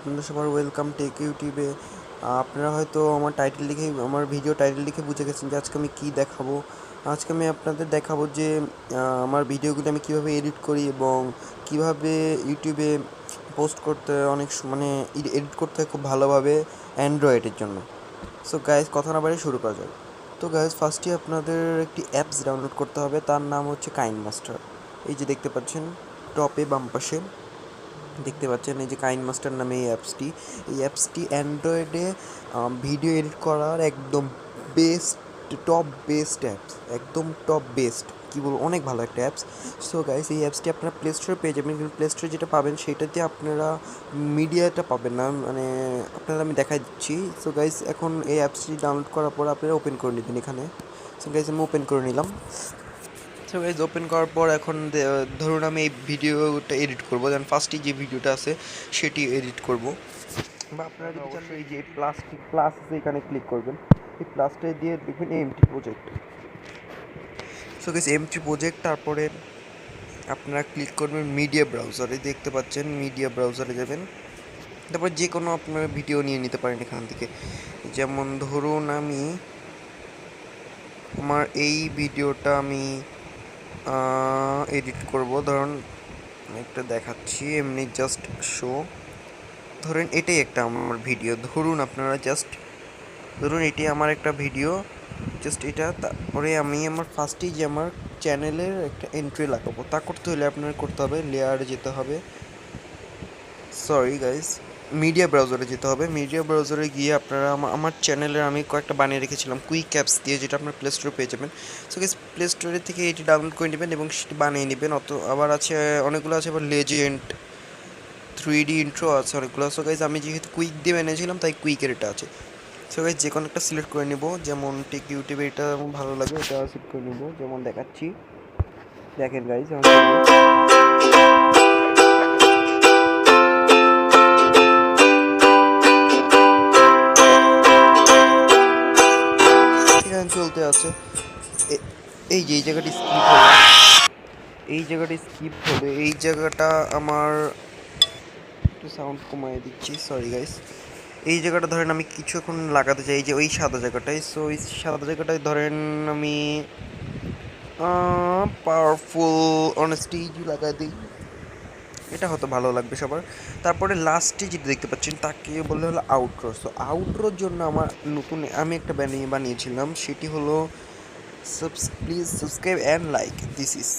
আপনাদের সবার welcome take ইউটিউবে। আপনারা হয়তো আমার ভিডিও টাইটেল দেখে বুঝে গেছেন যে আজকে আমি কী দেখাবো। আজকে আমি আপনাদের দেখাবো যে আমার ভিডিওগুলো আমি কীভাবে এডিট করি এবং কীভাবে ইউটিউবে পোস্ট করতে মানে এডিট করতে হয় খুব ভালোভাবে অ্যান্ড্রয়েডের জন্য। সো গাইজ, কথা না বাড়িয়ে শুরু করা যাক। তো গাইজ, ফার্স্টে আপনাদের একটি অ্যাপস ডাউনলোড করতে হবে, তার নাম হচ্ছে কাইনমাস্টার। এই যে দেখতে পাচ্ছেন টপে বাম পাশে দেখতে পাচ্ছেন এই যে কাইনমাস্টার নামে এই অ্যাপসটি অ্যান্ড্রয়েডে ভিডিও এডিট করার একদম বেস্ট অ্যাপস, একদম টপ বেস্ট কী বলবো, অনেক ভালো একটা অ্যাপস। সো গাইস, এই অ্যাপসটি আপনারা প্লে স্টোরে পেয়ে যাবেন, কিন্তু প্লে স্টোরে যেটা পাবেন সেটাতে আপনারা মিডিয়াটা পাবেন না, মানে আপনারা আমি দেখাই দিচ্ছি। সো গাইস, এখন এই অ্যাপসটি ডাউনলোড করার পর আপনারা ওপেন করে নেবেন এখানে। সো গাইস, আমি ওপেন করে নিলাম। সো গাইজ, ওপেন করার পর এখন ধরুন আমি এই ভিডিওটা এডিট করবো, যেমন ফার্স্টে যে ভিডিওটা আছে সেটি এডিট করব। বা আপনারা যদি চান এই যে প্লাস আছে এখানে ক্লিক করবেন, এই প্লাসটা দিয়ে দেখবেন empty project. So guys, empty project, তারপরে আপনারা ক্লিক করবেন মিডিয়া ব্রাউজারে, দেখতে পাচ্ছেন মিডিয়া ব্রাউজারে যাবেন, তারপর যে কোনো আপনারা ভিডিও নিয়ে নিতে পারেন এখান থেকে। যেমন ধরুন আমি আমার এই ভিডিওটা আমি এডিট করব, ধরুন একটা দেখাচ্ছি এমনি জাস্ট শো। ধরেন এটাই একটা আমার ভিডিও, ধরুন এটাই আমার একটা ভিডিও, জাস্ট এটা। তারপরে আমি আমার ফার্স্টেই যে আমার চ্যানেলের একটা এন্ট্রি লাগাবো, তা করতে হলে আপনার করতে হবে লেয়ারে যেতে হবে, সরি গাইস, মিডিয়া ব্রাউজারে যেতে হবে। মিডিয়া ব্রাউজারে গিয়ে আপনারা আমার চ্যানেলের আমি কয়েকটা বানিয়ে রেখেছিলাম কুইক অ্যাপস দিয়ে, যেটা আপনার প্লে স্টোরে পেয়ে যাবেন। সো গাইস, প্লে স্টোরে থেকে এটি ডাউনলোড করে নেবেন এবং সেটি বানিয়ে নেবেন। আবার আছে অনেকগুলো আছে, আবার লেজেন্ড 3D ইন্ট্রো আছে অনেকগুলো। সো গাইস, আমি যেহেতু কুইক দিয়ে বানিয়েছিলাম তাই কুইকের এটা আছে। সো গাইস, যে কোনো একটা সিলেক্ট করে নেব, যেমন টেক ইউটিউবে এটা আমার ভালো লাগে, এটা সিলেক্ট করে নেব, যেমন দেখাচ্ছি। দেখেন গাইস, এখানে চলতে আছে। এই যে এই জায়গাটি স্কিপ হলে এই জায়গাটা আমার একটু সাউন্ড কমাই দিচ্ছি, সরি গাইস। এই জায়গাটা ধরেন আমি কিছু এখন লাগাতে চাই, যে ওই সাদা জায়গাটায়। সো ওই সাদা জায়গাটায় ধরেন আমি পাওয়ারফুল অনেস্টি লাগাই দিই, এটা হয়তো ভালো লাগবে সবার। তারপরে লাস্টে যেটা দেখতে পাচ্ছেন তাকে বলে হলো আউটরো। সো আউটরোর জন্য আমি একটা বানিয়েছিলাম, সেটি হলো please subscribe and like this is.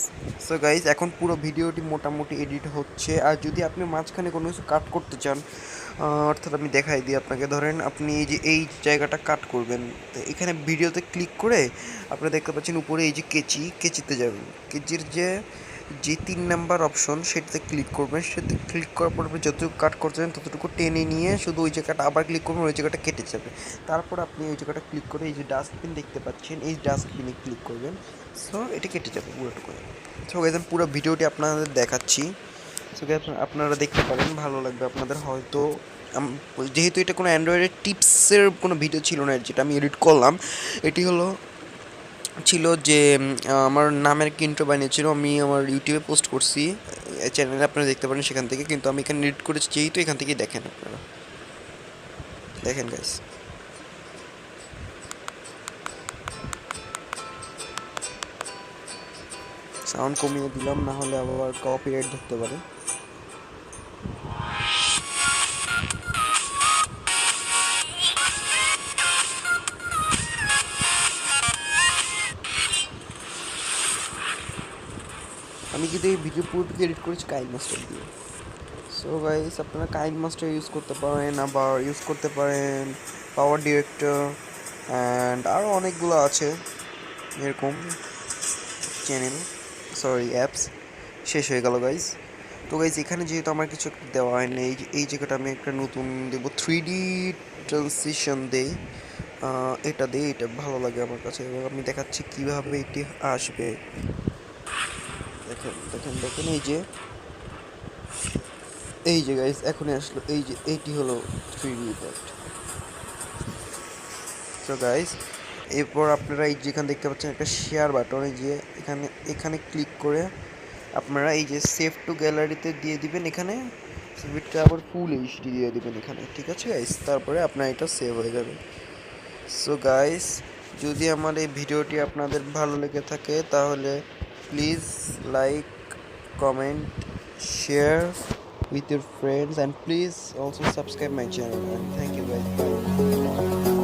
So guys, এখন পুরো ভিডিওটি মোটামুটি এডিট হচ্ছে। আর যদি আপনি মাঝখানে কোনো কিছু কাট করতে চান, অর্থাৎ আমি দেখাই দিই আপনাকে, ধরেন আপনি এই যে এই জায়গাটা কাট করবেন, তো এখানে ভিডিওতে ক্লিক করে আপনি দেখতে পাচ্ছেন উপরে এই যে কেচিতে যাবেন, কেচির যে 3 নাম্বার অপশন সেটাতে ক্লিক করবেন। সেটাতে ক্লিক করার পর আপনি যতটুকু কাট করছেন ততটুকু টেনে নিয়ে শুধু ওই জায়গাটা আবার ক্লিক করবেন, ওই জায়গাটা কেটে যাবে। তারপর আপনি ওই জায়গাটা ক্লিক করে এই যে ডাস্টবিন দেখতে পাচ্ছেন, এই ডাস্টবিনে ক্লিক করবেন। সো এটা কেটে যাবে পুরোটুকু। সো গাইস, আমি পুরো ভিডিওটি আপনাদের দেখাচ্ছি। সো গাইস, আপনারা দেখতে পারেন, ভালো লাগবে আপনাদের হয়তো। যেহেতু এটা কোনো অ্যান্ড্রয়েডের টিপসের কোনো ভিডিও ছিল না যেটা আমি এডিট করলাম, এটি ছিল যে আমার নামের একটা ইন্ট্রো বানিয়েছিল, আমি আমার ইউটিউবে পোস্ট করছি, চ্যানেলে আপনারা দেখতে পারেন সেখান থেকে। কিন্তু আমি এখানে এডিট করেছি যেহেতু, এখান থেকেই দেখেন, আপনারা দেখেন গাইস। সাউন্ড কমিয়ে দিলাম, না হলে আবার কপিরাইট ধরতে পারে। আমি কিন্তু এই ভিডিও পুরোটুকু এডিট করেছি কাইনমাস্টার দিয়ে। সো গাইস, আপনারা কাইনমাস্টার ইউজ করতে পারেন, আবার ইউজ করতে পারেন পাওয়ার ডিরেক্টর, অ্যান্ড আরও অনেকগুলো আছে এরকম অ্যাপস। শেষ হয়ে গেল গাইস। তো গাইস, এখানে যেহেতু আমার কিছু একটা দেওয়া হয়নি, এই জায়গাটা আমি একটা নতুন দেবো, 3D ট্রান্সিশন দেই, এটা ভালো লাগে আমার কাছে, এবং আমি দেখাচ্ছি কীভাবে এটি আসবে। দেখেন দেখেন দেখেন, এই যে গাইস এখনই আসলো, এইটি হলো 3D ইফেক্ট। তো গাইস, এরপর আপনারা এই যেখানে দেখতে পাচ্ছেন একটা শেয়ার বাটন, এই যে এখানে ক্লিক করে আপনারা এই যে সেভ টু গ্যালারিতে দিয়ে দিবেন এখানে। স্পিডটা আবার ফুল এইচডি দিয়ে দেবেন এখানে, ঠিক আছে গাইস? তারপরে আপনার এটা সেভ হয়ে যাবে। সো গাইস, যদি আমার এই ভিডিওটি আপনাদের ভালো লেগে থাকে তাহলে please like, comment, share with your friends, and please also subscribe my channel, and thank you guys, bye.